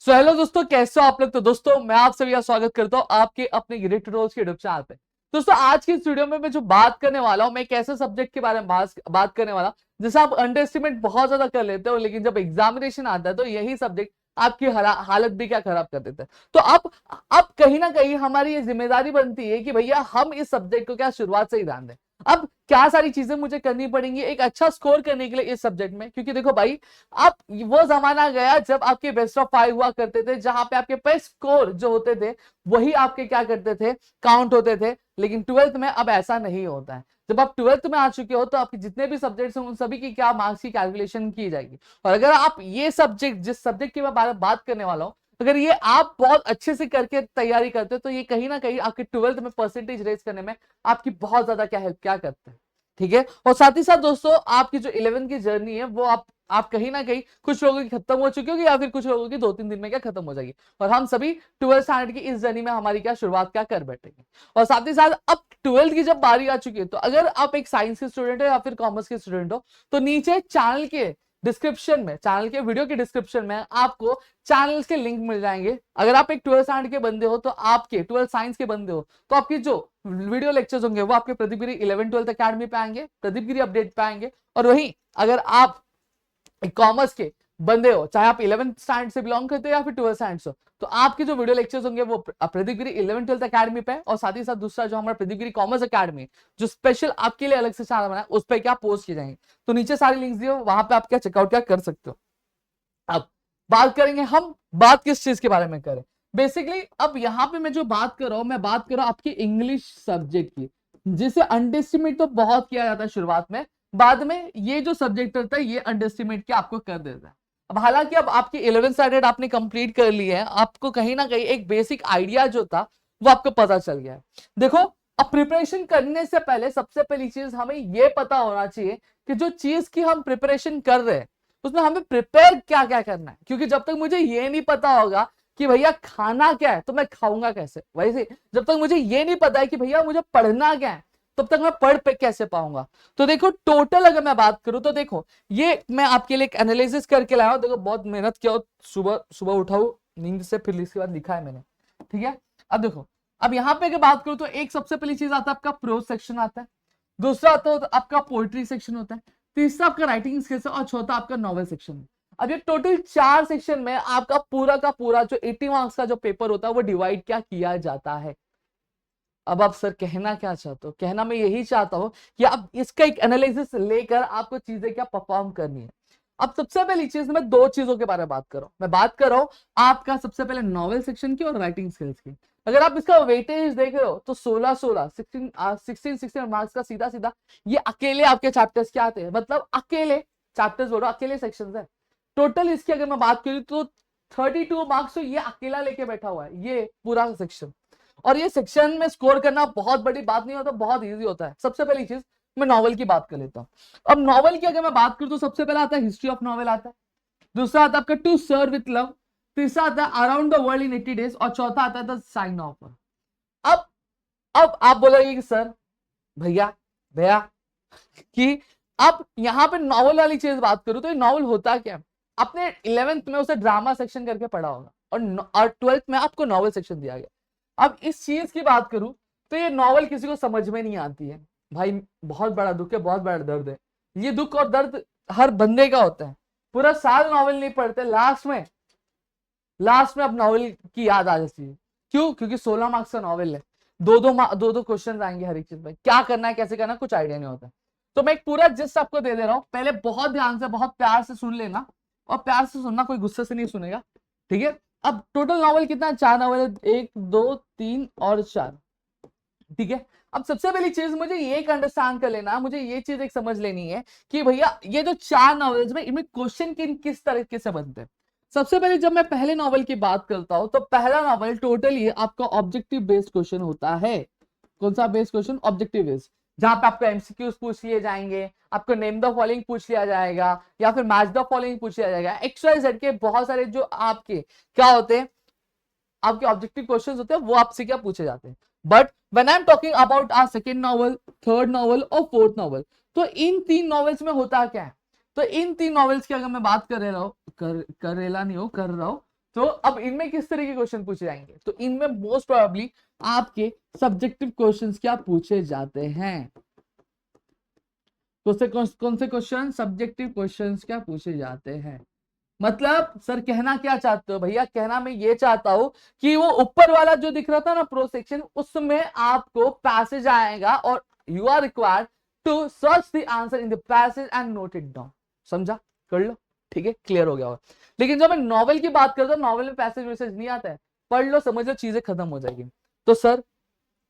So hello दोस्तों, कैसे हो आप लोग। तो दोस्तों मैं आप सभी का स्वागत करता हूं आपके अपने ग्रेट रोल्स के यूट्यूब चैनल पे। दोस्तों आज की इस वीडियो में मैं जो बात करने वाला हूं, मैं एक ऐसे सब्जेक्ट के बारे में बात करने वाला जिसे आप अंडर एस्टिमेट बहुत ज्यादा कर लेते हो, लेकिन जब एग्जामिनेशन आता है तो यही सब्जेक्ट आपकी हालत भी क्या खराब कर देता है। तो अब कहीं ना कहीं हमारी ये जिम्मेदारी बनती है कि भैया हम इस सब्जेक्ट को क्या शुरुआत से ही ध्यान दें। अब क्या सारी चीजें मुझे करनी पड़ेंगी एक अच्छा स्कोर करने के लिए इस सब्जेक्ट में, क्योंकि देखो भाई, अब वो जमाना गया जब आपके बेस्ट ऑफ 5 हुआ करते थे, जहां पे आपके बेस्ट स्कोर जो होते थे वही आपके क्या करते थे, काउंट होते थे। लेकिन ट्वेल्थ में अब ऐसा नहीं होता है। जब आप ट्वेल्थ में आ चुके हो तो आपके जितने भी सब्जेक्ट्स हैं उन सभी की क्या मार्क्स की कैलकुलेशन की जाएगी। और अगर आप ये सब्जेक्ट, जिस सब्जेक्ट की मैं बात करने वाला हूं, अगर ये आप बहुत अच्छे से करके तैयारी करते हो तो ये कहीं ना कहीं आपके ट्वेल्थ में परसेंटेज रेज करने में आपकी बहुत ज्यादा क्या हेल्प क्या करते हैं। ठीक है। और साथ ही साथ दोस्तों, आपकी जो 11 की जर्नी है वो आप कहीं ना कहीं कुछ लोगों की खत्म हो चुकी होगी या फिर कुछ लोगों की 2-3 दिन में क्या खत्म हो जाएगी, और हम सभी 12th स्टैंडर्ड की इस जर्नी में हमारी क्या शुरुआत क्या कर बैठेंगे। और साथ ही साथ अब 12th की जब बारी आ चुकी है तो अगर आप एक साइंस के स्टूडेंट हो या फिर कॉमर्स के स्टूडेंट हो तो नीचे चैनल के डिस्क्रिप्शन में, चैनल के वीडियो के डिस्क्रिप्शन में आपको चैनल्स के लिंक मिल जाएंगे। अगर आप एक 12th स्टैंडर्ड के बंदे हो तो आपके 12th साइंस के बंदे हो तो आपकी जो वीडियो लेक्चर्स होंगे वो आपके प्रदीप गिरी 11-12 अकेडमी पे आएंगे, प्रदीप गिरी अपडेट पे आएंगे। और वहीं अगर आप कॉमर्स के बंदे हो, चाहे आप 11th स्टैंडर्ड से बिलोंग करते हो या फिर 12th स्टैंडर्ड से हो, तो आपके जो वीडियो लेक्चर्स होंगे वो प्रदीप गिरी 11-12 अकेडमी पे, और साथ ही साथ दूसरा जो हमारा प्रदीप गिरी कॉमर्स अकेडमी जो स्पेशल आपके लिए अलग से चैनल बना है उस पर क्या पोस्ट किए जाएंगे। तो नीचे सारी लिंक्स दिए, वहां पे आप क्या चेकआउट क्या कर सकते हो। अब बात करेंगे, हम बात किस चीज के बारे में करें। बेसिकली अब यहाँ पे मैं जो बात कर रहा हूं, मैं बात कर रहा हूं आपकी इंग्लिश सब्जेक्ट की, जिसे अंडरएस्टिमेट तो बहुत किया जाता है शुरुआत में, बाद में ये जो सब्जेक्ट रहता है ये अंडरएस्टिमेट के आपको कर देता है। अब हालांकि अब आपकी 11th स्टैंडर्ड आपने कंप्लीट कर ली है, आपको कहीं ना कहीं एक बेसिक आइडिया जो था वो आपको पता चल गया है। देखो, अब प्रिपरेशन करने से पहले सबसे पहली चीज हमें यह पता होना चाहिए कि जो चीज की हम प्रिपरेशन कर रहे हैं उसमें हमें प्रिपेयर क्या क्या करना है। क्योंकि जब तक मुझे ये नहीं पता होगा कि भैया खाना क्या है तो मैं खाऊंगा कैसे, वैसे जब तक मुझे ये नहीं पता है कि भैया मुझे पढ़ना क्या है तब तक मैं पढ़ पे कैसे पाऊंगा। तो देखो, टोटल अगर मैं बात करूं तो देखो, ये मैं आपके लिए एक एनालिसिस करके लाया हूं। देखो, बहुत मेहनत किया हो, सुबह सुबह उठाओ नींद से, फिर इसके बाद लिखा है मैंने। ठीक है। अब देखो, अब यहाँ पे अगर बात करूं तो एक सबसे पहली चीज आता है आपका प्रोज सेक्शन आता है, दूसरा आता है आपका पोइट्री सेक्शन होता है, तीसरा आपका राइटिंग स्किल्स है, और चौथा आपका नॉवेल सेक्शन है। अब ये टोटल 4 सेक्शन में आपका पूरा का पूरा जो 80 मार्क्स का जो पेपर होता है वो डिवाइड क्या किया जाता है। अब आप सर कहना क्या चाहते हो, कहना मैं यही चाहता हूं कि आप इसका एक एनालिसिस लेकर आपको चीजें क्या परफॉर्म करनी है। अब सबसे पहली चीज मैं 2 चीजों के बारे में बात कर रहा हूं, मैं बात कर रहा हूं आपका सबसे पहले नॉवेल सेक्शन की और राइटिंग स्किल्स की। अगर आप इसका वेटेज देख रहे हो तो 16 मार्क्स का सीधा सीधा ये अकेले आपके चैप्टर्स क्या आते हैं, मतलब अकेले चैप्टर्स बोलो, अकेले सेक्शंस है। टोटल इसकी अगर मैं बात करूं तो 32 मार्क्स तो ये अकेला लेके बैठा हुआ है, ये पूरा सेक्शन। और ये सेक्शन में स्कोर करना बहुत बड़ी बात नहीं होता, बहुत इजी होता है। सबसे पहली चीज मैं नॉवल की बात कर लेता हूं। अब नॉवल की अगर मैं बात करूं तो सबसे पहला आता है हिस्ट्री ऑफ नॉवल आता है, दूसरा आता है आपका टू सर्व विथ लव, तीसरा आता है around the world in 80 days, और चौथा आता है द साइन ऑफ। अब अब आप बोलोगे कि सर भैया भैया कि अब यहां पे नॉवल वाली चीज बात करूं तो ये नॉवल होता क्या है। आपने 11th में उसे ड्रामा सेक्शन करके पढ़ा होगा और 12th में आपको नॉवल सेक्शन दिया गया। अब इस चीज की बात करूं तो ये नॉवल किसी को समझ में नहीं आती है भाई, बहुत बड़ा दुख है, बहुत बड़ा दर्द है। ये दुख और दर्द हर बंदे का होता है। पूरा साल नॉवल नहीं पढ़ते, लास्ट में अब नॉवल की याद आ जाती है। क्यों? क्योंकि 16 मार्क्स का नॉवल है, दो क्वेश्चन आएंगे हर एक चीज में, क्या करना है कैसे करना कुछ आइडिया नहीं होता। तो मैं एक पूरा जिस्ट आपको दे रहा हूं, पहले बहुत ध्यान से बहुत प्यार से सुन लेना, और प्यार से सुनना, कोई गुस्से से नहीं सुनेगा। ठीक है। अब टोटल नॉवल कितना, 4 नॉवल है, 1 2 3 और 4। ठीक है। अब सबसे पहली चीज मुझे ये एक अंडरस्टैंड कर लेना, मुझे ये चीज एक समझ लेनी है कि भैया ये जो 4 नॉवेल्स में इनमें क्वेश्चन किस तरीके से बनते हैं। सबसे पहले जब मैं पहले नॉवल की बात करता हूं तो पहला नॉवल टोटली आपका ऑब्जेक्टिव बेस्ड क्वेश्चन होता है। कौन सा बेस्ड क्वेश्चन? ऑब्जेक्टिव बेस्ड, जहां पे आपको एमसीक्यूज पूछ लिए जाएंगे, आपको नेम द फॉलोइंग पूछ लिया जाएगा, या फिर मैच द फॉलोइंग पूछ लिया जाएगा। XYZ के बहुत सारे जो आपके क्या होते हैं, आपके ऑब्जेक्टिव क्वेश्चंस होते हैं, वो आपसे क्या पूछे जाते हैं। But when I am talking about our second novel, third novel और फोर्थ नॉवल, तो इन 3 नॉवेल्स में होता क्या है, तो इन 3 नॉवेल्स की अगर मैं बात कर रहा हूं, कर रहा हूं तो अब इनमें किस तरह के क्वेश्चन पूछे जाएंगे, तो इनमें मोस्ट प्रोबेबली आपके सब्जेक्टिव क्वेश्चंस क्या पूछे जाते हैं, कौन से क्वेश्चन, सब्जेक्टिव क्वेश्चंस क्या पूछे जाते हैं। मतलब सर कहना क्या चाहते हो भैया, कहना मैं ये चाहता हूं कि वो ऊपर वाला जो दिख रहा था ना प्रो सेक्शन, उसमें आपको पैसेज आएगा और you are required to search the answer in the passage and note it down. समझा, कर लो, ठीक है, क्लियर हो गया होगा। लेकिन जब मैं नॉवेल की बात करता हूं, नॉवेल में पैसेज वैसेज नहीं आता है, पढ़ लो, समझ लो, चीजें खत्म हो जाएगी। तो सर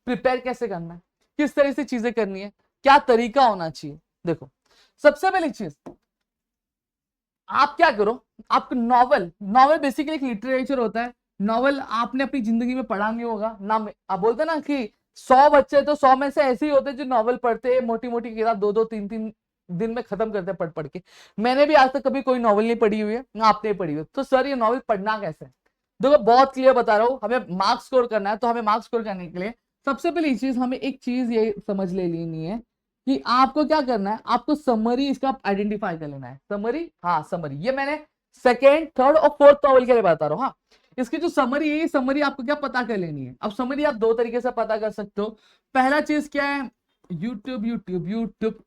प्रिपेयर कैसे करना है, किस तरह से चीजें करनी है, क्या तरीका होना चाहिए। देखो सबसे पहली चीज, आप क्या करो, आप नॉवल, नॉवल बेसिकली एक लिटरेचर होता है। नॉवल आपने अपनी जिंदगी में पढ़ा नहीं होगा ना, आप बोलते ना कि 100 बच्चे तो 100 में से ऐसे ही होते हैं जो नॉवल पढ़ते हैं, मोटी मोटी किताब 2-2 3-3 दिन में खत्म करते हैं पढ़ पढ़ के। मैंने भी आज तक कभी कोई नॉवल नहीं पढ़ी हुई है, ना आपने पढ़ी हुई है। तो सर ये नॉवल पढ़ना कैसे है, देखो बहुत क्लियर बता रहा हूं, हमें मार्क्स स्कोर करना है। तो हमें मार्क्स स्कोर करने के लिए सबसे पहली चीज, हमें एक चीज ये समझ ले लेनी है कि आपको क्या करना है, आपको समरी इसका आइडेंटिफाई कर लेना है। समरी, हाँ समरी, ये मैंने सेकेंड, थर्ड और फोर्थ नॉवल के लिए बता रहा हूँ। हाँ, इसकी जो समरी है, ये समरी आपको क्या पता कर लेनी है। अब समरी आप दो तरीके से पता कर सकते हो। पहला चीज क्या है, यूट्यूब यूट्यूब यूट्यूब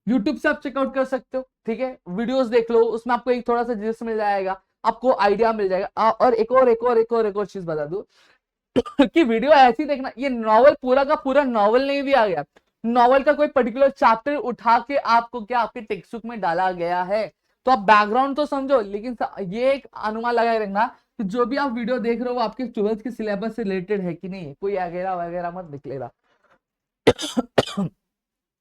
यूट्यूब से आप चेकआउट कर सकते हो, ठीक है, वीडियोस देख लो, उसमें आपको एक थोड़ा सा जिस मिल जाएगा, आपको आइडिया मिल जाएगा। और एक और चीज बता दूं कि वीडियो ऐसी देखना, ये नॉवल पूरा का पूरा नॉवल नहीं दिया गया, नॉवल का कोई पर्टिकुलर चैप्टर उठा के आपको क्या आपके टेक्स्ट बुक में डाला गया है। तो आप बैकग्राउंड तो समझो, लेकिन ये एक अनुमान लगाए रखना कि जो भी आप वीडियो देख रहे हो वो आपके 12th के सिलेबस से रिलेटेड है कि नहीं है, कोई वगैरह वगैरह मत निकलेगा।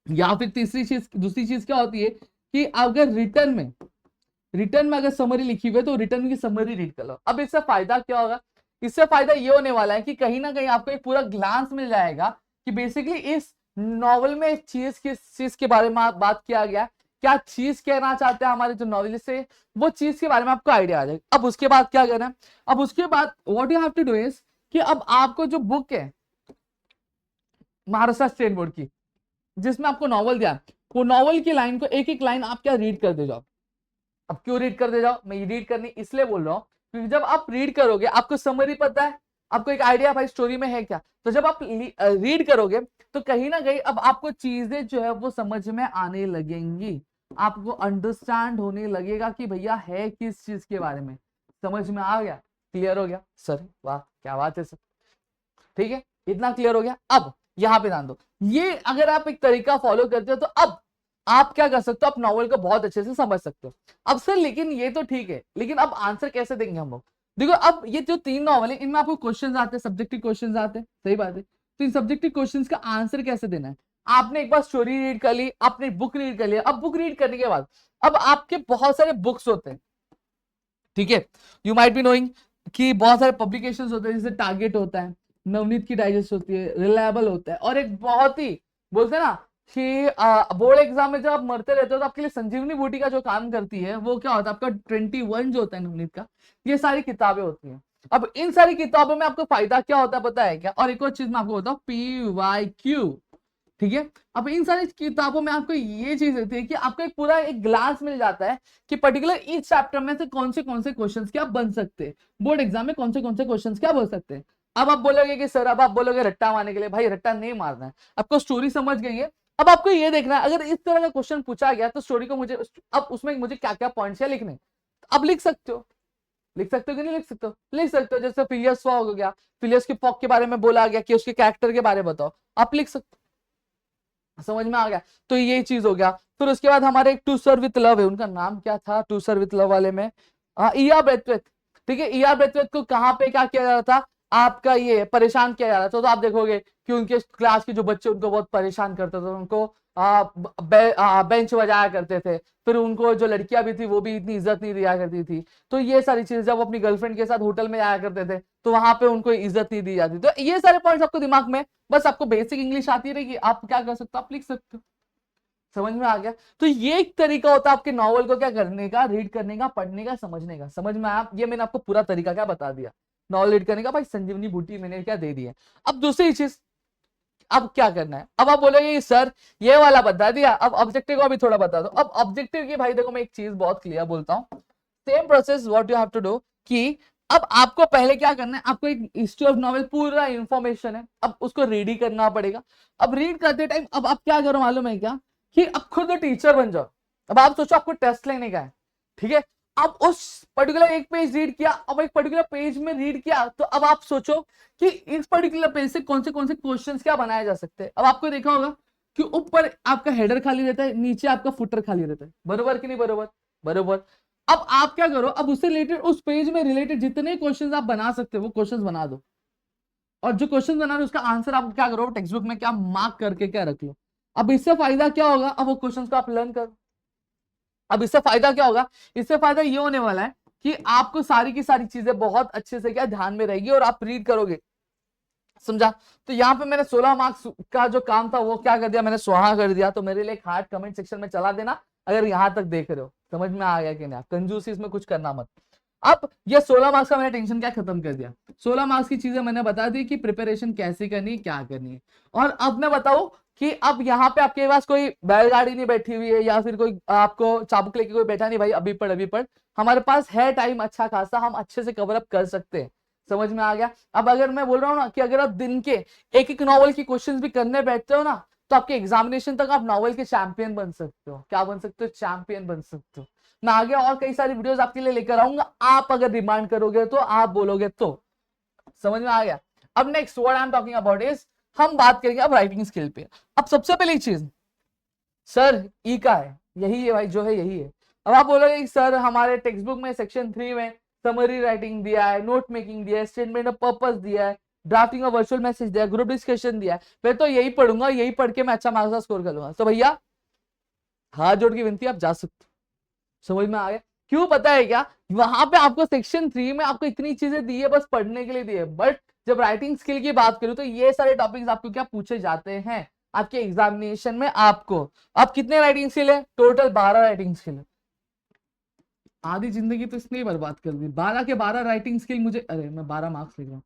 या फिर तीसरी चीज, दूसरी चीज क्या होती है कि अगर रिटर्न में अगर समरी लिखी हुई है तो रिटर्न की समरी रीड कर लो। अब इससे फायदा क्या होगा, इससे फायदा ये होने वाला है कि कहीं ना कहीं आपको एक पूरा ग्लांस मिल जाएगा कि बेसिकली इस नॉवल में इस चीज किस चीज के बारे में बात किया गया, क्या चीज कहना चाहते हैं हमारे जो नॉवलिस्ट है, वो चीज के बारे में आपको आइडिया आ जाएगा। अब उसके बाद क्या करना है, अब उसके बाद what you have to do is कि अब आपको जो बुक है महाराष्ट्र स्टेट बोर्ड की, जिसमें आपको नॉवल दिया, वो नॉवल की लाइन को एक एक लाइन आप क्या रीड कर दे जाओ। अब क्यों रीड कर दे जाओ, मैं ये रीड करनी इसलिए बोल रहा हूं क्योंकि जब आप रीड करोगे आपको समरी पता है, आपको एक आइडिया भाई स्टोरी में है क्या। तो जब आप रीड करोगे तो कहीं ना कहीं अब आपको चीजें जो है वो समझ में आने लगेंगी, आपको अंडरस्टैंड होने लगेगा कि भैया है किस चीज के बारे में, समझ में आ गया, क्लियर हो गया। सर वाह क्या बात है सर, ठीक है, इतना क्लियर हो गया। अब यहां पे ध्यान दो, ये अगर आप एक तरीका फॉलो करते हो तो अब आप क्या कर सकते हो, आप नॉवल को बहुत अच्छे से समझ सकते हो। अब सर लेकिन ये तो ठीक है, लेकिन अब आंसर कैसे देंगे हम लोग। देखो अब ये जो 3 नॉवल है इनमें आपको क्वेश्चंस आते हैं, सब्जेक्टिव क्वेश्चंस आते हैं, सही बात है। तो इन सब्जेक्टिव क्वेश्चंस का आंसर कैसे देना है, आपने एक बार स्टोरी रीड कर ली, आपने बुक रीड कर लिया। अब बुक रीड करने के बाद अब आपके बहुत सारे बुक्स होते हैं, ठीक है, यू माइट बी नोइंग कि बहुत सारे पब्लिकेशंस होते हैं, जैसे टारगेट होता है, नवनीत की डाइजेस्ट होती है, रिलायबल होता है, और एक बहुत ही बोलते हैं ना कि बोर्ड एग्जाम में जब आप मरते रहते हो तो आपके लिए संजीवनी बूटी का जो काम करती है वो क्या होता है, आपका 21 जो होता है नवनीत का, ये सारी किताबें होती हैं। अब इन सारी किताबों में आपको फायदा क्या होता है पता है क्या, और एक और चीज मैं आपको बताऊं, PYQ, ठीक है। अब इन सारी किताबों में आपको ये चीज होती है कि आपको एक पूरा एक ग्लास मिल जाता है कि पर्टिकुलर इस चैप्टर में से कौन से क्वेश्चंस क्या बन सकते हैं, बोर्ड एग्जाम में कौन से क्वेश्चंस क्या बन सकते हैं। अब आप बोलोगे कि सर, अब आप बोलोगे रट्टा मारने के लिए, भाई रट्टा नहीं मारना है, आपको स्टोरी समझ गई है। अब आपको ये देखना है अगर इस तरह का क्वेश्चन पूछा गया तो स्टोरी को मुझे अब उसमें मुझे क्या क्या पॉइंट्स है लिखने, अब लिख सकते हो, लिख सकते हो कि नहीं लिख सकते हो, लिख सकते हो। जैसे फिलियस फॉग हो गया, फिलियस की फॉग के बारे में बोला गया कि उसके कैरेक्टर के बारे में बताओ, आप लिख सकते हो, समझ में आ गया। तो ये चीज हो गया। फिर उसके बाद हमारे एक टू सर विथ लव है, उनका नाम क्या था टू सर विथ लव वाले में, ईआर ब्रेथवेट, ठीक है। ईआर ब्रेथवेट को कहाँ पे क्या किया जा रहा था, आपका ये परेशान किया जा रहा था। तो आप देखोगे कि उनके क्लास के जो बच्चे उनको बहुत परेशान करते थे, उनको बेंच बजाया करते थे, फिर उनको जो लड़कियां भी थी वो भी इतनी इज्जत नहीं दिया करती थी। तो ये सारी चीजें, जब अपनी गर्लफ्रेंड के साथ होटल में आया करते थे तो वहां पे उनको इज्जत नहीं दी जाती। तो ये सारे पॉइंट्स आपको दिमाग में, बस आपको बेसिक इंग्लिश आती रहेगी, आप क्या कर सकते हो, आप लिख सकते हो, समझ में आ गया। तो ये एक तरीका होता है आपके नॉवल को क्या करने का, रीड करने का, पढ़ने का, समझने का। समझ में आया, ये मैंने आपको पूरा तरीका क्या बता दिया नॉवल रीड करने का, भाई संजीवनी बूटी मैंने क्या दे दी है। अब दूसरी चीज, अब क्या करना है, अब आप बोलोगे सर ये वाला बता दिया, अब ऑब्जेक्टिव को भी थोड़ा बता दो। अब ऑब्जेक्टिव की भाई देखो मैं एक चीज बहुत क्लियर बोलता हूँ, same process what you have to do कि अब आपको पहले क्या करना है, आपको एक हिस्ट्री ऑफ नॉवेल पूरा इंफॉर्मेशन है, अब उसको रीड ही करना पड़ेगा। अब रीड करते टाइम अब आप क्या करो मालूम है क्या, कि अब खुद टीचर बन जाओ। अब आप सोचो आपको टेस्ट लेने का है, ठीक है, अब उस पर्टिकुलर एक पेज रीड किया, अब एक पर्टिकुलर पेज में रीड किया, तो अब आप सोचो कि इस पर्टिकुलर पेज से कौन से क्वेश्चंस क्या बनाए जा सकते हैं। अब आपको देखा होगा कि ऊपर आपका हेडर खाली रहता है, नीचे आपका फुटर खाली रहता है, बरोबर कि नहीं बरोबर, बरोबर। अब आप क्या करो, अब उससे रिलेटेड उस पेज में रिलेटेड जितने क्वेश्चंस आप बना सकते हो वो क्वेश्चंस बना दो, और जो क्वेश्चन बना रहे उसका आंसर आप क्या करो, टेक्स्ट बुक में क्या मार्क करके क्या रख लो। अब इससे फायदा क्या होगा, अब वो क्वेश्चंस को आप लर्न करो। अब इससे फायदा क्या होगा, इससे फायदा ये होने वाला है कि आपको सारी की सारी चीजें बहुत अच्छे से क्या ध्यान में रहेगी और आप रीड करोगे, समझा। तो यहाँ पे मैंने 16 मार्क्स का जो काम था वो क्या कर दिया, मैंने सुहा कर दिया। तो मेरे लिए एक हार्ट कमेंट सेक्शन में चला देना अगर यहाँ तक देख रहे हो, समझ में आ गया कि नहीं। कंजूसी इसमें कुछ करना मत। अब ये 16 मार्क्स का मैंने टेंशन क्या खत्म कर दिया, 16 मार्क्स की चीजें मैंने बता दी कि प्रिपरेशन कैसे करनी है, क्या करनी है। और अब मैं बताऊं कि अब यहाँ पे आपके पास कोई बैलगाड़ी नहीं बैठी हुई है या फिर कोई आपको चाबुक लेके कोई बैठा नहीं, भाई अभी पढ़ अभी पढ़। हमारे पास है टाइम अच्छा खासा, हम अच्छे से कवर अप कर सकते हैं, समझ में आ गया। अब अगर मैं बोल रहा हूँ ना कि अगर आप दिन के एक एक नॉवल की क्वेश्चंस भी करने बैठते हो ना, तो आपके एग्जामिनेशन तक आप नॉवल के चैंपियन बन सकते हो। क्या बन सकते हो, चैंपियन बन सकते हो। मैं आगे और कई सारी वीडियोस आपके लिए लेकर आऊंगा, आप अगर डिमांड करोगे तो, आप बोलोगे तो, समझ में आ गया। अब next what I am talking about is, हम बात करेंगे अब राइटिंग स्किल पे। अब सबसे पहली चीज, सर ई का है, यही है भाई, जो है यही है। अब आप बोलोगे कि सर हमारे टेक्स्ट बुक में सेक्शन 3 में समरी राइटिंग दिया है, नोट मेकिंग दिया है, स्टेटमेंट ऑफ पर्पस दिया है, ड्राफ्टिंग ऑफ वर्चुअल मैसेज दिया है, ग्रुप डिस्कशन दिया है, फिर तो यही पढ़ूंगा, यही पढ़ के मैं अच्छा मार्क्स स्कोर कर लूंगा। तो भैया हाथ जोड़ की विनती, आप जा सकते हो, समझ में आ गया। क्यों पता है क्या, वहां पे आपको सेक्शन 3 में आपको इतनी चीजें दी है बस पढ़ने के लिए दी है, बट जब राइटिंग स्किल की बात करूं तो ये सारे टॉपिक्स आपको क्या पूछे जाते हैं आपके एग्जामिनेशन में। आपको अब कितने राइटिंग स्किल है, टोटल 12 राइटिंग स्किल है। आधी जिंदगी तो इसलिए बर्बाद कर दी, 12 के 12 राइटिंग स्किल मुझे, अरे मैं 12 मार्क्स लिख रहा हूँ,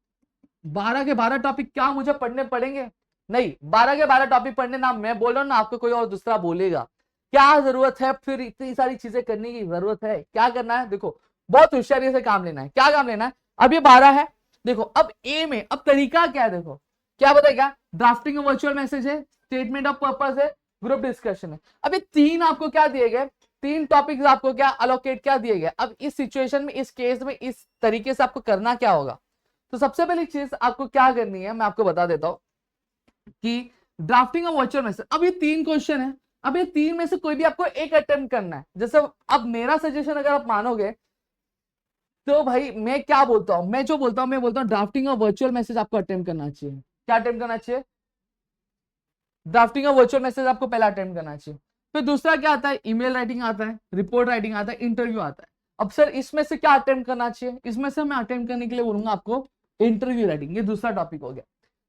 12 के 12 टॉपिक क्या मुझे पढ़ने पड़ेंगे, नहीं 12 के 12 टॉपिक पढ़ने ना मैं बोल रहा हूँ ना आपको कोई और दूसरा बोलेगा। क्या जरूरत है फिर इतनी सारी चीजें करने की, जरूरत है क्या करना है, देखो बहुत होशियारी से काम लेना है। क्या काम लेना है, अब ये 12 है, देखो अब ए में अब तरीका क्या है, देखो क्या बताएगा, ड्राफ्टिंग वर्चुअल मैसेज है, स्टेटमेंट ऑफ पर्पस है, ग्रुप डिस्कशन है। अब ये तीन आपको क्या दिए गए, तीन टॉपिक्स आपको क्या अलोकेट क्या दिए गए। अब इस सिचुएशन में, इस केस में, इस तरीके से आपको करना क्या होगा। तो सबसे पहली चीज आपको क्या करनी है मैं आपको बता देता हूं कि ड्राफ्टिंग ऑफ वर्चुअल मैसेज। अब ये 3 क्वेश्चन है, अब ये 3 में से कोई भी आपको एक अटेम्प्ट करना है। जैसे अब मेरा सजेशन अगर आप मानोगे तो भाई मैं क्या बोलता हूं, मैं जो बोलता हूं मैं बोलता हूं ड्राफ्टिंग ऑफ वर्चुअल मैसेज आपको अटेम्प्ट करना चाहिए। क्या अटेम्प्ट करना चाहिए, ड्राफ्टिंग ऑफ वर्चुअल मैसेज आपको पहला अटेम्प्ट करना चाहिए। फिर दूसरा क्या आता है, ईमेल राइटिंग आता है, रिपोर्ट राइटिंग आता है, इंटरव्यू आता है। अब सर इसमें से क्या अटेम्प्ट करना चाहिए, इसमें से मैं अटेम्प्ट करने के लिए बोलूंगा आपको इंटरव्यू राइटिंग, ये दूसरा टॉपिक हो गया।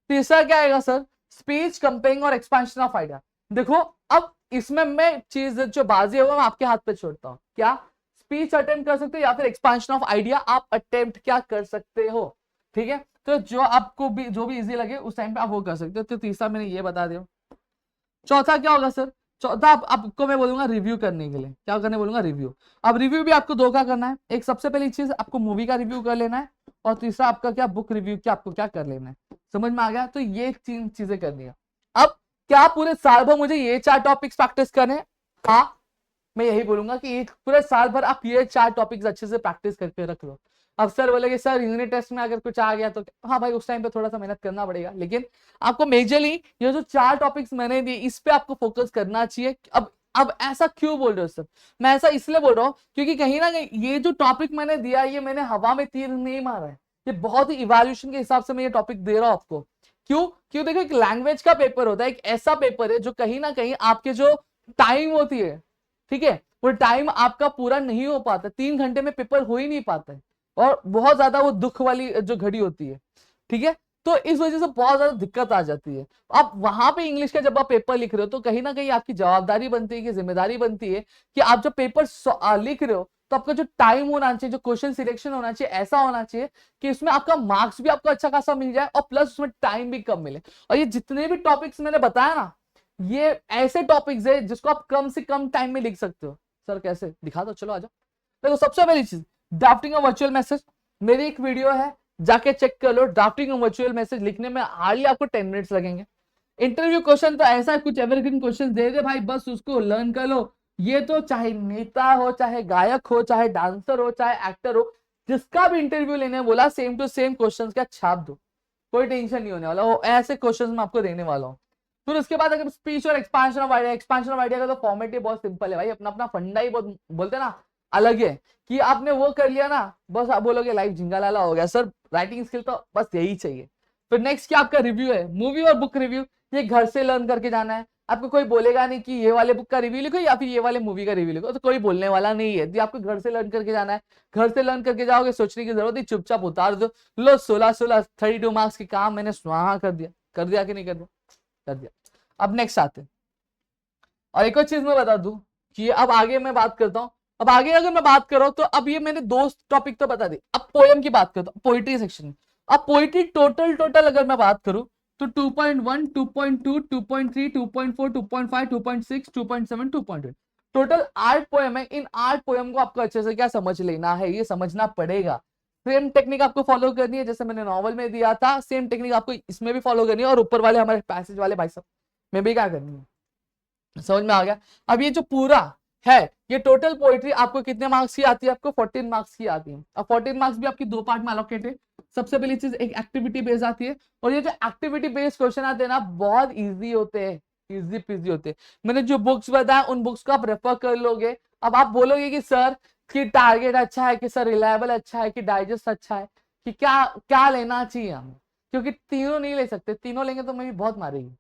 तीसरा क्या आएगा सर, स्पीच कंपेयरिंग और एक्सपेंशन ऑफ आइडिया। देखो अब इसमें मैं चीज जो बाजी है वो मैं आपके हाथ पे छोड़ता हूं, क्या स्पीच अटेम्प्ट कर सकते हो या फिर एक्सपेंशन ऑफ आइडिया आप अटेम्प्ट क्या कर सकते हो, ठीक है। तो जो आपको भी जो भी इजी लगे उस टाइम पे आप वो कर सकते हो। तो तीसरा मैंने ये बता दिया। चौथा क्या होगा सर, चौथा आपको मैं बोलूंगा रिव्यू करने के लिए, क्या करने बोलूंगा, रिव्यू। अब रिव्यू भी आपको 2 का करना है, एक सबसे पहली चीज आपको मूवी का रिव्यू कर लेना है, और तीसरा आपका क्या बुक रिव्यू क्या आपको क्या कर लेना है, समझ में आ गया। तो ये 3 चीजें करनी है। अब क्या पूरे साल भर मुझे ये 4 टॉपिक्स प्रैक्टिस करने, हाँ मैं यही बोलूंगा कि एक पूरे साल भर आप ये 4 टॉपिक्स अच्छे से प्रैक्टिस करके रख लो। अब सर बोलेगे सर यूनिट टेस्ट में अगर कुछ आ गया तो, हाँ भाई उस टाइम पे थोड़ा सा मेहनत करना पड़ेगा, लेकिन आपको मेजरली ये जो 4 टॉपिक्स मैंने दिए इस पे आपको फोकस करना चाहिए। अब ऐसा क्यों बोल रहे हो सर, मैं ऐसा इसलिए बोल रहा हूँ क्योंकि कहीं ना कहीं ये जो टॉपिक मैंने दिया ये मैंने हवा में तीर नहीं मारा है, ये बहुत ही इवैल्यूएशन के हिसाब से मैं ये टॉपिक दे रहा हूँ आपको। क्यों देखो एक लैंग्वेज का पेपर होता है, एक ऐसा पेपर है जो कहीं ना कहीं आपके जो टाइम होती है, ठीक है, वो टाइम आपका पूरा नहीं हो पाता, 3 घंटे में पेपर हो ही नहीं पाता है, और बहुत ज्यादा वो दुख वाली जो घड़ी होती है, ठीक है। तो इस वजह से बहुत ज्यादा दिक्कत आ जाती है। आप वहां पे इंग्लिश का जब आप पेपर लिख रहे हो तो कहीं ना कहीं आपकी जवाबदारी बनती है कि जिम्मेदारी बनती है कि आप जब पेपर लिख रहे हो तो आपका जो टाइम होना चाहिए, जो क्वेश्चन सिलेक्शन होना चाहिए ऐसा होना चाहिए कि उसमें आपका मार्क्स भी आपको अच्छा खासा मिल जाए और प्लस उसमें टाइम भी कम मिले। और ये जितने भी टॉपिक्स मैंने बताया ना, ये ऐसे टॉपिक्स है जिसको आप कम से कम टाइम में लिख सकते हो। सर कैसे, दिखा दो, चलो आ जाओ। देखो सबसे पहली चीज ड्राफ्टिंग ऑफ वर्चुअल मैसेज, मेरी एक वीडियो है, जाके चेक कर लो। ड्राफ्टिंग वर्चुअल मैसेज लिखने में हार्डली आपको 10 मिनट्स लगेंगे। इंटरव्यू क्वेश्चन तो ऐसा कुछ एवरग्रीन क्वेश्चन दे दे भाई, बस उसको लर्न कर लो। ये तो चाहे नेता हो, चाहे गायक हो, चाहे डांसर हो, चाहे एक्टर हो, जिसका भी इंटरव्यू लेने बोला सेम टू सेम क्वेश्चन का छाप दो, कोई टेंशन नहीं होने वाला। वो ऐसे क्वेश्चन मैं आपको देने वाला हूँ। फिर उसके बाद अगर स्पीच और expansion of idea, expansion of idea का तो फॉर्मेट ही बहुत सिंपल है भाई, अपना अपना फंडा ही बहुत बोलते हैं ना अलग है, कि आपने वो कर लिया ना, बस आप बोलोगे लाइफ झिंगालाला हो गया सर। राइटिंग स्किल तो बस यही चाहिए। फिर नेक्स्ट क्या आपका रिव्यू है, मूवी और बुक रिव्यू। ये घर से लर्न करके जाना है। आपको कोई बोलेगा नहीं कि ये वाले बुक का रिव्यू लिखो या फिर ये वाले मूवी का रिव्यू लिखो, तो कोई बोलने वाला नहीं है। आपको घर से लर्न करके जाना है, घर से लर्न करके जाओगे, सोचने की जरूरत नहीं, चुपचाप उतार दो। लो 16 32 मार्क्स के काम मैंने स्वाहा कर दिया। कर दिया कि नहीं कर दिया? कर दिया। अब नेक्स्ट आते हैं, और एक और चीज मैं बता दूं कि अब आगे मैं बात करता हूं। अब आगे अगर मैं बात कर रहा हूं तो अब ये मैंने दो टॉपिक तो बता दी, अब पोएम की बात करता हूं, पोइट्री सेक्शन। अब पोइट्री टोटल अगर मैं बात करूं तो 2.1 2.2 2.3 2.4 2.5 2.6 2.7 2.8 टोटल 8 पोएम है। इन 8 पोएम को आपको अच्छे से क्या समझ लेना है, ये समझना पड़ेगा। सेम टेक्निक आपको फॉलो करनी है जैसे मैंने नॉवल में दिया था, सेम टेक्निक आपको इसमें भी फॉलो करनी है, और ऊपर वाले हमारे पैसेज वाले भाई साहब में भी क्या करनी है। समझ में आ गया? अब ये जो पूरा है, ये टोटल पोइट्री आपको कितने मार्क्स की आती है? आपको 14 मार्क्स की आती है। अब 14 मार्क्स भी आपकी दो पार्ट में अलोकेट है। सबसे पहली चीज एक एक्टिविटी बेस्ड आती है, और ये जो एक्टिविटी बेस्ड क्वेश्चन आते हैं ना, बहुत इजी होते हैं, इजी पीजी होते हैं। मैंने जो बुक्स बताया उन बुक्स को आप रेफर कर लोगे। अब आप बोलोगे कि सर कि टारगेट अच्छा है, कि सर रिलायबल अच्छा है, कि डाइजेस्ट अच्छा है, कि क्या क्या लेना चाहिए हमें, क्योंकि तीनों नहीं ले सकते, तीनों लेंगे तो मैं भी बहुत मारेगी।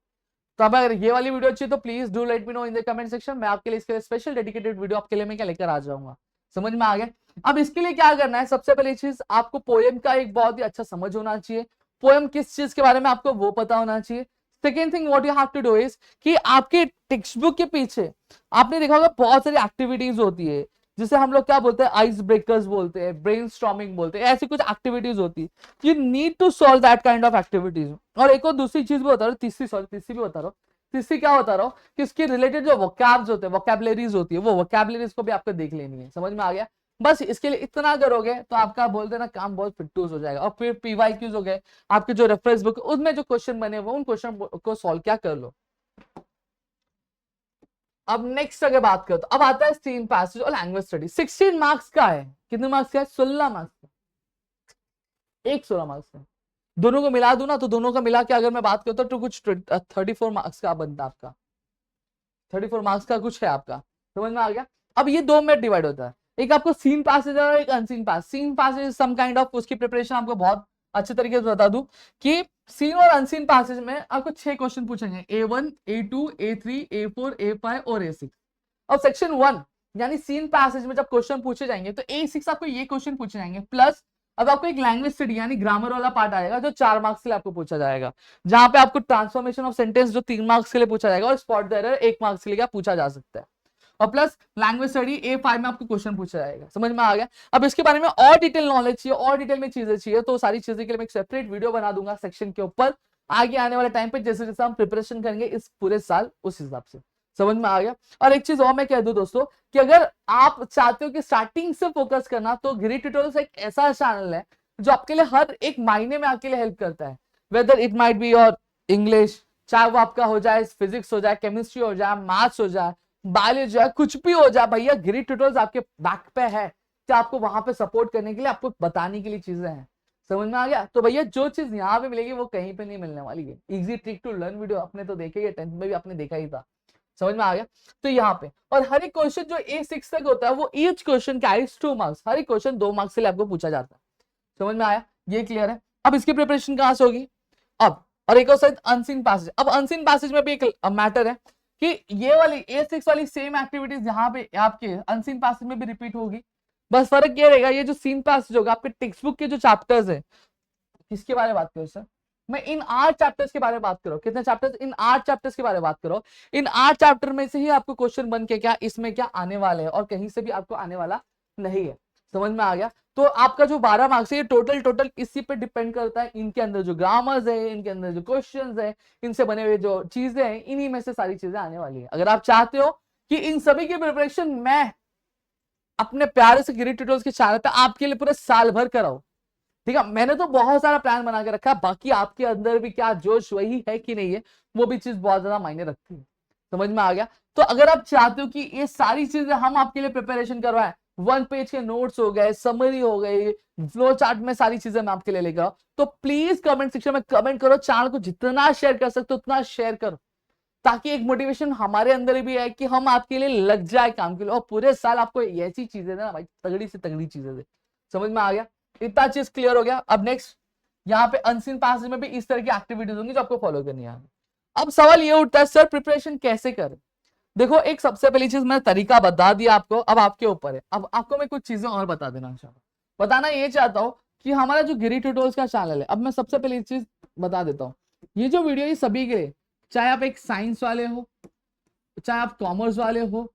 तो अब अगर ये वाली वीडियो अच्छी तो please do let me know in the comment section. मैं आपके लिए इसके लिए स्पेशल डेडिकेटेड वीडियो आपके लिए मैं क्या लेकर आ जाऊंगा। समझ में आ गया? अब इसके लिए क्या करना है, सबसे पहली चीज आपको पोएम का एक बहुत ही अच्छा समझ होना चाहिए। पोएम किस चीज के बारे में आपको वो पता होना चाहिए। Second thing what you have to do is कि आपके टेक्स्ट बुक के पीछे आपने देखा होगा बहुत सारी एक्टिविटीज होती है, जिसे हम लोग क्या बोलते हैं, आइस ब्रेकर्स बोलते हैं, ब्रेनस्टॉर्मिंग बोलते हैं, ऐसी कुछ एक्टिविटीज होती है। You need to solve that kind of activities. और एक और दूसरी चीज भी बता रहा हूँ, तीसरी भी बता रहा हूँ। तीसरी क्या होता रहा कि इसके रिलेटेड जो वोकैब्स होते हैं, वोकैबुलरीज होती है, वो वोकैबुलरीज को भी आपको देख लेनी है। समझ में आ गया? बस इसके लिए इतना करोगे तो आपका बोलते ना काम बहुत फिट्टूस हो जाएगा। और फिर पीवाईक्यूज हो गए, आपके जो रेफरेंस बुक उसमें जो क्वेश्चन बने हुए उन क्वेश्चन को सॉल्व क्या कर लो। अब नेक्स्ट अगर बात करो तो अब आता है सीन पैसेज और लैंग्वेज स्टडी। 16 मार्क्स का है। कितने मार्क्स का है? 16 मार्क्स का। एक 16 मार्क्स का। दोनों को मिला दूं ना तो दोनों का मिला के अगर मैं बात करता हूँ तो कुछ 34 मार्क्स का बनता है आपका। 34 मार्क्स का कुछ है आपका। समझ में आ गया? अब ये दो में डिवाइड होता है, एक आपको सीन पैसेज और एक unseen passage. Seen passage some kind of, उसकी प्रिपरेशन आपको बहुत अच्छे तरीके से बता दूं कि सीन और अनसीन पैसेज में आपको 6 क्वेश्चन पूछेंगे, A1 A2 A3 A4 A5 और A6। अब सेक्शन 1 यानी सीन पैसेज में जब क्वेश्चन पूछे जाएंगे तो A6 आपको ये क्वेश्चन पूछे जाएंगे, प्लस अब आपको एक लैंग्वेज स्टडी यानी ग्रामर वाला पार्ट आएगा जो 4 मार्क्स के लिए आपको पूछा जाएगा, जहां पे आपको ट्रांसफॉर्मेशन ऑफ सेंटेंस जो 3 मार्क्स के लिए पूछा जाएगा, और स्पॉट द एरर 1 मार्क्स के लिए क्या पूछा जा सकता है। और प्लस लैंग्वेज स्टडी A5 में आपको क्वेश्चन पूछा जाएगा। समझ में आ गया? अब इसके बारे में और डिटेल नॉलेज चाहिए, और डिटेल में चीजें चाहिए, तो सारी चीजें के लिए मैं एक सेपरेट वीडियो बना दूंगा सेक्शन के ऊपर आगे आने वाले टाइम पे, जैसे जैसे हम प्रिपरेशन करेंगे इस पूरे साल उस हिसाब से। समझ में आ गया? और एक चीज और मैं कह दूं दोस्तों कि अगर आप चाहते हो कि स्टार्टिंग से फोकस करना, तो गिरी ट्यूटोरियल्स एक ऐसा चैनल है जो आपके लिए हर एक महीने में आपके लिए हेल्प करता है। Whether it might be your English, चाहे वो आपका हो जाए फिजिक्स हो जाए, केमिस्ट्री हो जाए, मैथ्स हो जाए, बायोलॉजी हो, कुछ भी हो जाए, भैया गिरी ट्यूटोरियल्स आपके बैक पे है कि आपको वहां पे सपोर्ट करने के लिए, आपको बताने के लिए चीजें हैं। समझ में आ गया? तो भैया जो चीज यहाँ पे मिलेगी वो कहीं पे नहीं मिलने वाली है। Easy trick to learn video आपने तो देखा ही, 10th में भी आपने देखा ही था। समझ में आ गया? तो यहाँ पे और हर एक क्वेश्चन जो A6 तक होता है वो ईच क्वेश्चन कैरीज 2 मार्क्स, हर एक क्वेश्चन 2 मार्क्स के लिए आपको पूछा जाता है। समझ में आया? ये क्लियर है? अब इसकी प्रिपरेशन कहां से होगी? अब और एक और साइड अनसीन पैसेज। अब अनसीन पैसेज में भी एक मैटर है कि ये वाली A6 वाली सेम एक्टिविटीज यहाँ पे आपके अनसीन पैसेज में भी रिपीट होगी। बस फर्क ये रहेगा, ये जो सीन पैसेज होगा आपके टेक्स्ट बुक के जो चैप्टर्स है, किसके बारे में बात करो सर? मैं इन 8 चैप्टर्स के बारे में बात करो। कितने चैप्टर्स? इन 8 चैप्टर्स के बारे में बात करो। इन 8 चैप्टर में से ही आपको क्वेश्चन बन के क्या इसमें क्या आने वाले हैं, और कहीं से भी आपको आने वाला नहीं है। समझ में आ गया? तो आपका जो 12 मार्क्स है ये टोटल इसी पे डिपेंड करता है, इनके अंदर जो ग्रामर्स है, इनके अंदर जो क्वेश्चंस है, इनसे बने हुए जो चीजें हैं, इन्हीं में से सारी चीजें आने वाली है। अगर आप चाहते हो कि इन सभी की प्रिपरेशन मैं अपने प्यारे से गिरी ट्यूटोरियल्स के चैनल पे आपके लिए पूरे साल भर कराऊं, ठीक है, मैंने तो बहुत सारा प्लान बना के रखा है, बाकी आपके अंदर भी क्या जोश वही है कि नहीं है, वो भी चीज बहुत ज्यादा मायने रखती है। समझ में आ गया? तो अगर आप चाहते हो कि ये सारी चीजें हम आपके लिए प्रिपरेशन करवाएं, 1 पेज के नोट्स हो गए, समरी हो गई, फ्लो चार्ट में सारी चीजें मैं आपके लिए लेकर आऊं, तो प्लीज कमेंट सेक्शन में कमेंट करो, चैनल को जितना शेयर कर सकते हो उतना शेयर करो, ताकि एक मोटिवेशन हमारे अंदर भी है कि हम आपके लिए लग जाए काम के लिए, और पूरे साल आपको ऐसी चीजें ना भाई, तगड़ी से तगड़ी चीजें दे। समझ में आ गया? इतना चीज क्लियर हो गया। अब नेक्स्ट, यहाँ पे अनसीन पासेज में भी इस तरह की एक्टिविटीज होंगी जो आपको फॉलो करनी है। अब सवाल ये उठता है, सर प्रिपरेशन कैसे करें? देखो, एक सबसे पहली चीज मैंने तरीका बता दिया आपको, अब आपके ऊपर है। अब आपको मैं कुछ चीजें और बता देना चाहता हूँ। बताना ये चाहता हूँ कि हमारा जो गिरी ट्यूटोरियल्स का चैनल है, अब मैं सबसे पहली चीज बता देता हूँ, ये जो वीडियो ये सभी के लिए, चाहे आप एक साइंस वाले हो, चाहे आप कॉमर्स वाले हो,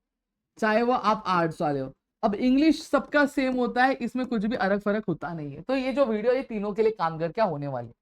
चाहे वो आप आर्ट्स वाले हो। अब इंग्लिश सबका सेम होता है, इसमें कुछ भी अलग फर्क होता नहीं है। तो ये जो वीडियो ये तीनों के लिए काम करके होने वाली है।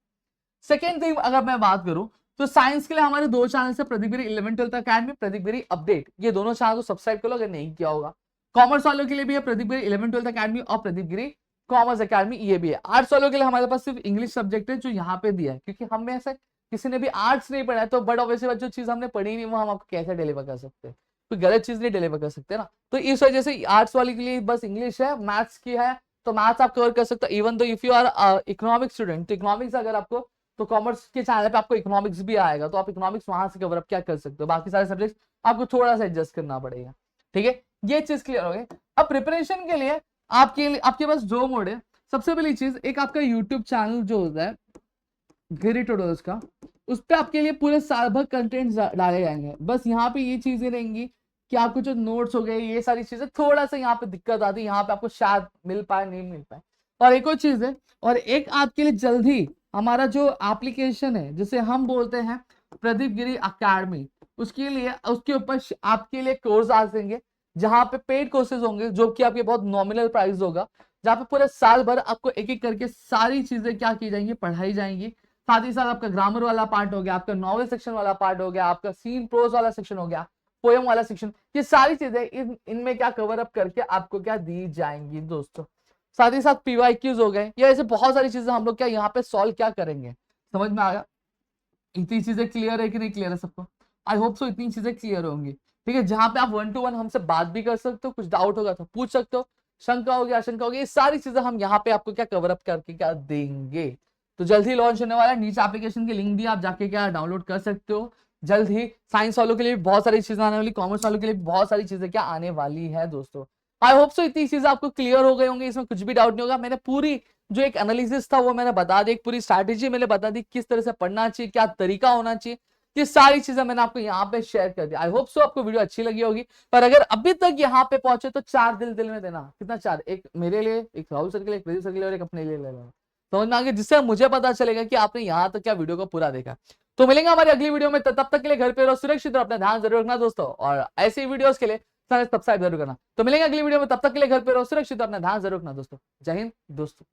सेकेंड थिंग अगर मैं बात करूं, तो साइंस के लिए हमारे 2 चैनल है, प्रदीप गिरी 11th-12th अकेडमी, प्रदीप गिरी अपडेट, ये दोनों चैनल को सब्सक्राइब कर लो अगर नहीं किया होगा। कॉमर्स वालों के लिए भी है प्रदीप गिरी 11th-12th अकेडमी और प्रदीप गिरी कॉमर्स अकेडमी, ये भी है। आर्ट्स वालों के लिए हमारे पास सिर्फ इंग्लिश सब्जेक्ट है जो यहाँ पे दिया है, क्योंकि हम में से किसी ने भी आर्ट्स नहीं पढ़ा है, तो बट ऑब्वियसली जो चीज हमने पढ़ी नहीं वो हम आपको कैसे डिलीवर कर सकते हैं, कोई गलत चीज नहीं डिलीवर कर सकते ना। तो इस वजह से आर्ट्स वाले के लिए बस इंग्लिश है, मैथ्स की है तो मैथ्स आप कवर कर सकते हो। इवन तो if you are economic student, तो इकोनॉमिक्स अगर आपको, तो कॉमर्स के चैनल पे आपको इकोनॉमिक्स भी आएगा, तो आप इकोनॉमिक्स वहां से कवर अप क्या कर सकते हो, बाकी सारे सब्जेक्ट आपको थोड़ा सा एडजस्ट करना पड़ेगा। ठीक है, ये चीज क्लियर हो गई। अब प्रिपरेशन के लिए आपके पास 2 मोड है। सबसे पहली चीज, एक आपका यूट्यूब चैनल जो होता है गिरी ट्यूटोरियल्स का, उस पर आपके लिए पूरे साल भर कंटेंट डाले जाएंगे। बस यहाँ पे ये चीजें रहेंगी कि आपको जो नोट्स हो गए, ये सारी चीजें थोड़ा सा यहाँ पे दिक्कत आती है, यहाँ पे आपको शायद मिल पाए नहीं मिल पाए। और एक और चीज है, और एक आपके लिए जल्द ही हमारा जो एप्लीकेशन है जिसे हम बोलते हैं प्रदीप गिरी अकेडमी, उसके लिए उसके ऊपर आपके लिए कोर्स आ देंगे, जहाँ पे पेड कोर्सेज होंगे जो कि आपके बहुत नॉमिनल प्राइस होगा, जहाँ पे पूरे साल भर आपको एक एक करके सारी चीजें क्या की जाएंगी, पढ़ाई जाएंगी। साथ ही साथ आपका ग्रामर वाला पार्ट हो गया, आपका नॉवल सेक्शन वाला पार्ट हो गया, आपका सीन प्रोज वाला सेक्शन हो गया, पोएम वाला सेक्शन, ये सारी चीजें इनमें क्या कवर अप करके आपको क्या दी जाएंगी दोस्तों। साथ ही साथ पीवाईक्यूज हो गए, या ऐसे बहुत सारी चीजें हम लोग क्या यहाँ पे सॉल्व क्या करेंगे। समझ में आ गया? इतनी चीजें क्लियर है कि नहीं क्लियर है सबको? आई होप सो इतनी चीजें क्लियर होंगी। ठीक है, जहां पे आप 1-to-1 हमसे बात भी कर सकते हो, कुछ डाउट होगा तो पूछ सकते हो, शंका होगी आशंका होगी, ये सारी चीजें हम यहाँ पे आपको क्या कवर अप करके क्या देंगे। तो जल्द ही लॉन्च होने वाला है, नीचे एप्लीकेशन की लिंक दी, आप जाके क्या डाउनलोड कर सकते हो। जल्द ही साइंस वालों के लिए भी बहुत सारी चीजें आने वाली, कॉमर्स वालों के लिए भी बहुत सारी चीजें क्या आने वाली है दोस्तों। आई होप सो इतनी चीजें आपको क्लियर हो गई होंगी, इसमें कुछ भी डाउट नहीं होगा। मैंने पूरी जो एक एनालिसिस था वो मैंने बता दी, एक पूरी स्ट्रैटेजी मैंने बता दी, किस तरह से पढ़ना चाहिए, क्या तरीका होना चाहिए, ये सारी चीजें मैंने आपको यहाँ पे शेयर कर दी। आई होप सो आपको वीडियो अच्छी लगी होगी। पर अगर अभी तक यहाँ पे पहुंचे तो 4 दिल दिल में देना। कितना 4? एक मेरे लिए, एक राहुल सर के लिए, एक प्रदीप सर के लिए और एक अपने लिए ले लेना। समझ में आ गया? जिससे मुझे पता चलेगा कि आपने यहाँ तक क्या वीडियो को पूरा देखा। तो मिलेंगे हमारी अगली वीडियो में, तब तक के लिए घर पे रहो सुरक्षित, और अपना ध्यान जरूर रखना दोस्तों, और ऐसी वीडियोस के लिए सब्सक्राइब जरूर करना। तो मिलेंगे अगली वीडियो में, तब तक के लिए घर पे रहो सुरक्षित, अपना ध्यान जरूर रखना दोस्तों। जय हिंद दोस्तों।